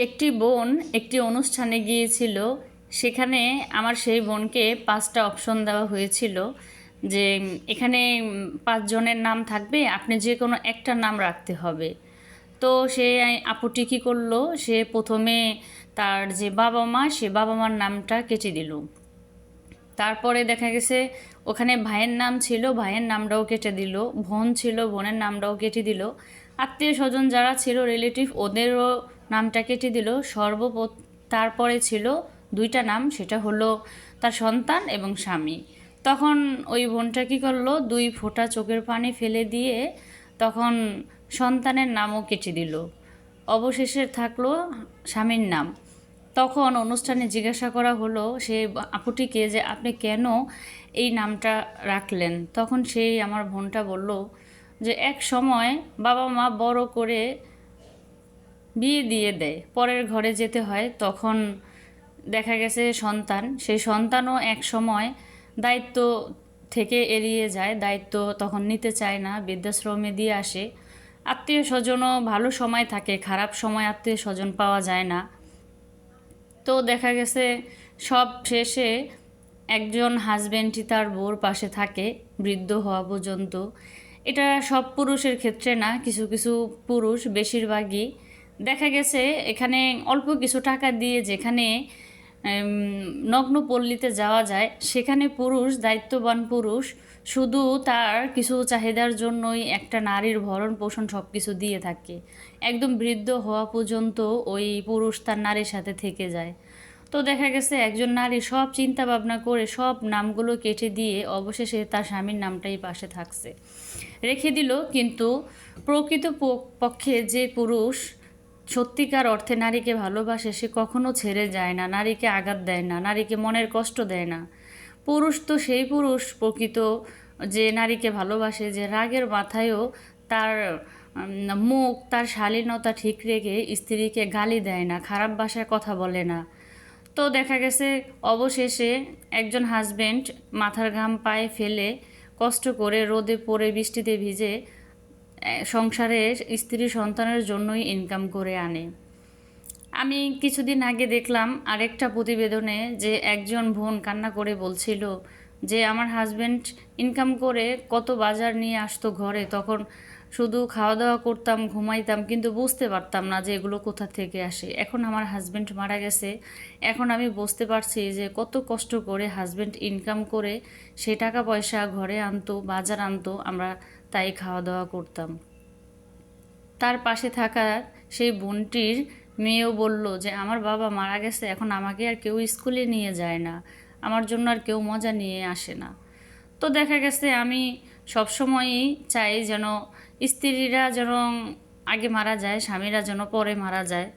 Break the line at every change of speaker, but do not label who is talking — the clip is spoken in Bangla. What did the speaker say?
একটি বোন একটি অনুষ্ঠানে গিয়েছিল। সেখানে আমার সেই বোনকে 5টা অপশন দেওয়া হয়েছিল যে এখানে 5 জনের নাম থাকবে, আপনি যে কোনো একটা নাম রাখতে হবে। তো সে আপুটি কী করলো, সে প্রথমে তার যে বাবা মা, সে বাবা মার নামটা কেটে দিল। তারপরে দেখা গেছে ওখানে ভাইয়ের নাম ছিল, ভাইয়ের নামটাও কেটে দিল। বোন ছিল, বোনের নামটাও কেটে দিল। আত্মীয় স্বজন যারা ছিল রিলেটিভ, ওদেরও নামটা কেটে দিল। তারপরে ছিল 2টা নাম, সেটা হলো তার সন্তান এবং স্বামী। তখন ওই বোনটা কী করলো, 2 ফোঁটা চোখের পানি ফেলে দিয়ে তখন সন্তানের নামও কেটে দিল। অবশেষে থাকলো স্বামীর নাম। তখন অনুষ্ঠানে জিজ্ঞাসা করা হলো সে আপুটিকে যে আপনি কেন এই নামটা রাখলেন। তখন সেই আমার বোনটা বলল যে এক সময় বাবা মা বড় করে বিয়ে দিয়ে দেয়, পরের ঘরে যেতে হয়, তখন দেখা গেছে সেই সন্তানও এক সময় দায়িত্ব থেকে এড়িয়ে যায়, দায়িত্ব তখন নিতে চায় না, বৃদ্ধাশ্রমে দিয়ে আসে। আত্মীয় স্বজনও ভালো সময় থাকে, খারাপ সময় আত্মীয় স্বজন পাওয়া যায় না। তো দেখা গেছে সব শেষে একজন হাজব্যান্ডই তার বউর পাশে থাকে বৃদ্ধ হওয়া পর্যন্ত। এটা সব পুরুষের ক্ষেত্রে না, কিছু কিছু পুরুষ, বেশিরভাগই দেখা গেছে এখানে অল্প কিছু টাকা দিয়ে যেখানে নগ্ন পল্লীতে যাওয়া যায়, সেখানে পুরুষ, দায়িত্ববান পুরুষ শুধু তার কিছু চাহিদার জন্যই একটা নারীর ভরণ পোষণ সব কিছু দিয়ে থাকে। একদম বৃদ্ধ হওয়া পর্যন্ত ওই পুরুষ তার নারীর সাথে থেকে যায়। তো দেখা গেছে একজন নারী সব চিন্তা ভাবনা করে সব নামগুলো কেটে দিয়ে অবশেষে তার স্বামীর নামটাই পাশে থাকছে, রেখে দিল। কিন্তু প্রকৃত পক্ষে যে পুরুষ সত্যিকার অর্থে নারীকে ভালোবাসে, সে কখনো ছেড়ে যায় না, নারীকে আঘাত দেয় না, নারীকে মনের কষ্ট দেয় না। পুরুষ তো সেই পুরুষ প্রকৃত যে নারীকে ভালোবাসে, যে রাগের মাথায়ও তার মুখ, তার শালীনতা ঠিক রেখে স্ত্রীকে গালি দেয় না, খারাপ ভাষায় কথা বলে না। তো দেখা গেছে অবশেষে একজন হাজবেন্ড মাথার ঘাম পায়ে ফেলে কষ্ট করে রোদে পড়ে বৃষ্টিতে ভিজে সংসারে স্ত্রী সন্তানের জন্যই ইনকাম করে আনে। আমি কিছুদিন আগে দেখলাম আরেকটা প্রতিবেদনে যে একজন বোন কান্না করে বলছিল যে আমার হাজব্যান্ড ইনকাম করে কত বাজার নিয়ে আসতো ঘরে, তখন শুধু খাওয়া দাওয়া করতাম, ঘুমাইতাম, কিন্তু বুঝতে পারতাম না যে এগুলো কোথা থেকে আসে। এখন আমার হাজব্যান্ড মারা গেছে, এখন আমি বুঝতে পারছি যে কত কষ্ট করে হাজব্যান্ড ইনকাম করে সে টাকা পয়সা ঘরে আনতো, বাজার আনতো, আমরা তাই খাওয়া দাওয়া করতাম। তার পাশে থাকা সেই বোনটির মেয়েও বলল যে আমার বাবা মারা গেছে, এখন আমাকে আর কেউ স্কুলে নিয়ে যায় না, আমার জন্য আর কেউ মজা নিয়ে আসে না। তো দেখা গেছে আমি সবসময়ই চাই যেন স্ত্রীরা যেন আগে মারা যায়, স্বামীরা যেন পরে মারা যায়।